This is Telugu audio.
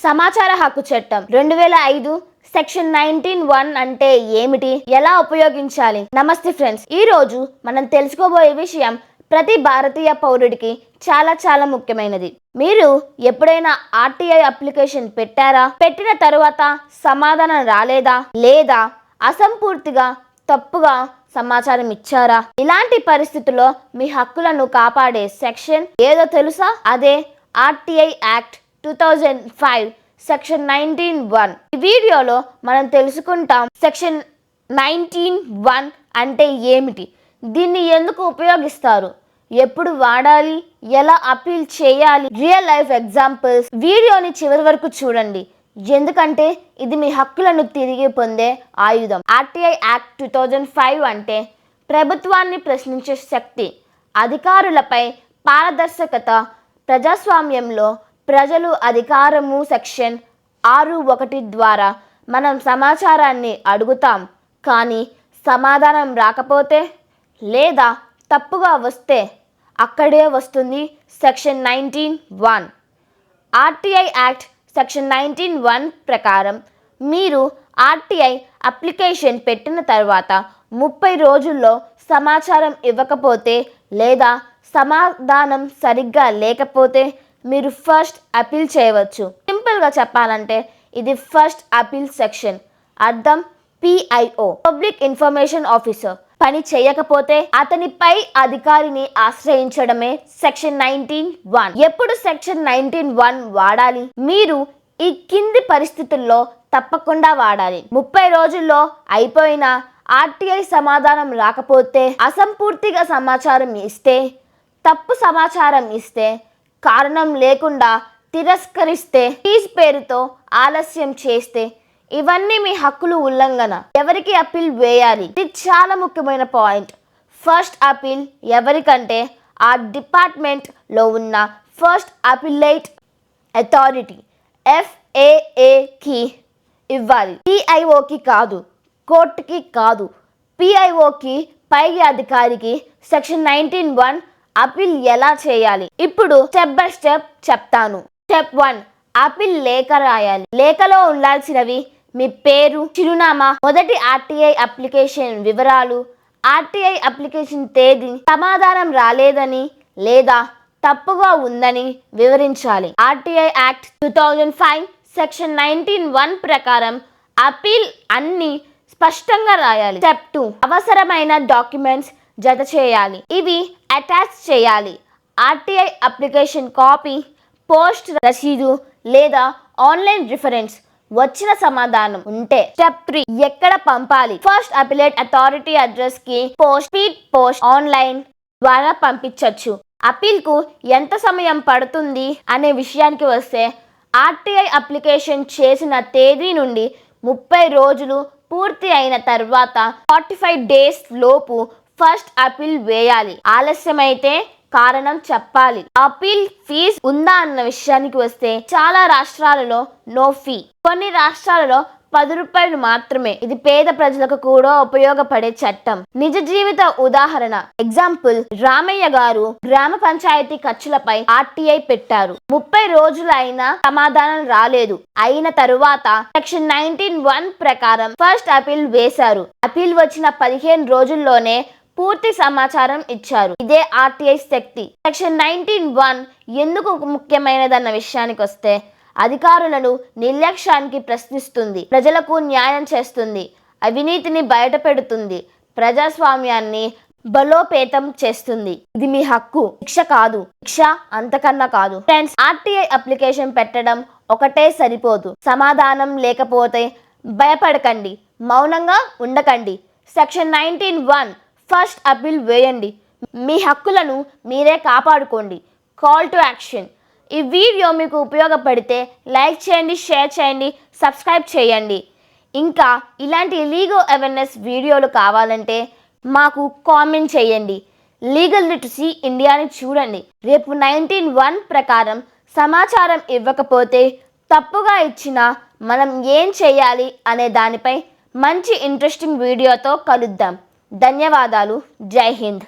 సమాచార హక్కు చట్టం 2005 సెక్షన్ 19(1) అంటే ఏమిటి, ఎలా ఉపయోగించాలి? నమస్తే ఫ్రెండ్స్, ఈ రోజు మనం తెలుసుకోబోయే విషయం ప్రతి భారతీయ పౌరుడికి చాలా ముఖ్యమైనది. మీరు ఎప్పుడైనా ఆర్టీఐ అప్లికేషన్ పెట్టారా? పెట్టిన తరువాత సమాధానం రాలేదా? లేదా అసంపూర్తిగా తప్పుగా సమాచారం ఇచ్చారా? ఇలాంటి పరిస్థితుల్లో మీ హక్కులను కాపాడే సెక్షన్ ఏదో తెలుసా? అదే ఆర్టీఐ యాక్ట్ 2005 సెక్షన్ 19(1). ఈ వీడియోలో మనం తెలుసుకుంటాం సెక్షన్ 19(1) అంటే ఏమిటి, దీన్ని ఎందుకు ఉపయోగిస్తారు, ఎప్పుడు వాడాలి, ఎలా అపీల్ చేయాలి, రియల్ లైఫ్ ఎగ్జాంపుల్స్. వీడియోని చివరి వరకు చూడండి, ఎందుకంటే ఇది మీ హక్కులను తిరిగి పొందే ఆయుధం. ఆర్టీఐ యాక్ట్ 2005 అంటే ప్రభుత్వాన్ని ప్రశ్నించే శక్తి, అధికారులపై పారదర్శకత, ప్రజాస్వామ్యంలో ప్రజలు అధికారము. సెక్షన్ 6(1) ద్వారా మనం సమాచారాన్ని అడుగుతాం, కానీ సమాధానం రాకపోతే లేదా తప్పుగా వస్తే అక్కడే వస్తుంది సెక్షన్ 19(1). ఆర్టీఐ యాక్ట్ సెక్షన్ 19(1) ప్రకారం మీరు ఆర్టీఐ అప్లికేషన్ పెట్టిన తర్వాత 30 రోజుల్లో సమాచారం ఇవ్వకపోతే లేదా సమాధానం సరిగ్గా లేకపోతే మీరు ఫస్ట్ అపీల్ చేయవచ్చు. సింపుల్గా చెప్పాలంటే ఇది ఫస్ట్ అపీల్ సెక్షన్. అర్థం PIO, పబ్లిక్ ఇన్ఫర్మేషన్ ఆఫీసర్ పని చేయకపోతే అతనిపై అధికారిని ఆశ్రయించడమే సెక్షన్ 19(1). ఎప్పుడు సెక్షన్ 19(1) వాడాలి? మీరు ఈ కింది పరిస్థితుల్లో తప్పకుండా వాడాలి. 30 రోజుల్లో అయిపోయినా ఆర్టీఐ సమాధానం రాకపోతే, అసంపూర్తిగా సమాచారం ఇస్తే, తప్పు సమాచారం ఇస్తే, కారణం లేకుండా తిరస్కరిస్తే, ఫీజు పేరుతో ఆలస్యం చేస్తే, ఇవన్నీ మీ హక్కులు ఉల్లంఘన. ఎవరికి అపీల్ వేయాలి? ఇది చాలా ముఖ్యమైన పాయింట్. ఫస్ట్ అపీల్ ఎవరికంటే ఆ డిపార్ట్మెంట్లో ఉన్న ఫస్ట్ అపీలేట్ అథారిటీ FAAకి ఇవ్వాలి. PIOకి కాదు, కోర్టుకి కాదు, PIOకి పై అధికారికి. సెక్షన్ 19(1) అపీల్ ఎలా చేయాలి? ఇప్పుడు స్టెప్ బై స్టెప్ చెప్తాను. స్టెప్ 1, అపీల్ లేఖ రాయాలి. లేఖలో ఉండాల్సినవి మీ పేరు, చిరునామా, మొదటి ఆర్టీఐ అప్లికేషన్ వివరాలు, ఆర్టీఐ అప్లికేషన్ తేదీ, సమాధానం రాలేదని లేదా తప్పుగా ఉందని వివరించాలి. ఆర్టీఐ యాక్ట్ 2005 సెక్షన్ 19(1) ప్రకారం అపీల్ అన్ని స్పష్టంగా రాయాలి. స్టెప్ 2, అవసరమైన డాక్యుమెంట్స్ జత చేయాలి. ఇవి అటాచ్ చేయాలి. ఆర్టీఐ అప్లికేషన్ కాపీ, పోస్ట్ రసీదు లేదా ఆన్లైన్ రిఫరెన్స్, వచ్చిన సమాధానం ఉంటే. స్టెప్ 3, ఎక్కడ పంపాలి? ఫస్ట్ అపీలేట్ అథారిటీ అడ్రస్ కి స్పీడ్ పోస్ట్ ఆన్లైన్ ద్వారా పంపించవచ్చు. అపీల్ కు ఎంత సమయం పడుతుంది అనే విషయానికి వస్తే, ఆర్టీఐ అప్లికేషన్ చేసిన తేదీ నుండి 30 రోజులు పూర్తి అయిన తర్వాత 45 డేస్ లోపు ఫస్ట్ అపీల్ వేయాలి. ఆలస్యమైతే కారణం చెప్పాలి. అపీల్ ఫీజు ఉందా అన్న విషయానికి వస్తే, చాలా రాష్ట్రాలలో నో ఫీ, కొన్ని రాష్ట్రాలలో 10 రూపాయలు మాత్రమే. ఇది పేద ప్రజలకు కూడా ఉపయోగపడే చట్టం. నిజ జీవిత ఉదాహరణ. ఎగ్జాంపుల్, రామయ్య గారు గ్రామ పంచాయతీ ఖర్చులపై ఆర్టీఐ పెట్టారు. 30 రోజులు అయినా సమాధానం రాలేదు. అయిన తరువాత సెక్షన్ 19(1) ప్రకారం ఫస్ట్ అపీల్ వేశారు. అపీల్ వచ్చిన 15 రోజుల్లోనే పూర్తి సమాచారం ఇచ్చారు. ఇదే ఆర్టీఐ శక్తి. సెక్షన్ 19(1) ఎందుకు ముఖ్యమైనదన్న విషయానికి వస్తే, అధికారులను నిర్లక్ష్యానికి ప్రశ్నిస్తుంది, ప్రజలకు న్యాయం చేస్తుంది, అవినీతిని బయటపెడుతుంది, ప్రజాస్వామ్యాన్ని బలోపేతం చేస్తుంది. ఇది మీ హక్కు, శిక్ష కాదు. శిక్ష అంతకన్నా కాదు. ఫ్రెండ్స్, ఆర్టీఐ అప్లికేషన్ పెట్టడం ఒకటే సరిపోదు. సమాధానం లేకపోతే భయపడకండి, మౌనంగా ఉండకండి. సెక్షన్ 19(1) ఫస్ట్ అపీల్ వేయండి. మీ హక్కులను మీరే కాపాడుకోండి. Call to action. ఈ వీడియో మీకు ఉపయోగపడితే లైక్ చేయండి, షేర్ చేయండి, సబ్స్క్రైబ్ చేయండి. ఇంకా ఇలాంటి లీగల్ అవేర్నెస్ వీడియోలు కావాలంటే మాకు కామెంట్ చేయండి. లీగల్ లిటరసీ ఇండియాని చూడండి. రేపు 19(1) ప్రకారం సమాచారం ఇవ్వకపోతే, తప్పుగా ఇచ్చినా మనం ఏం చేయాలి అనే దానిపై మంచి ఇంట్రెస్టింగ్ వీడియోతో కలుద్దాం. ధన్యవాదాలు. జై హింద్.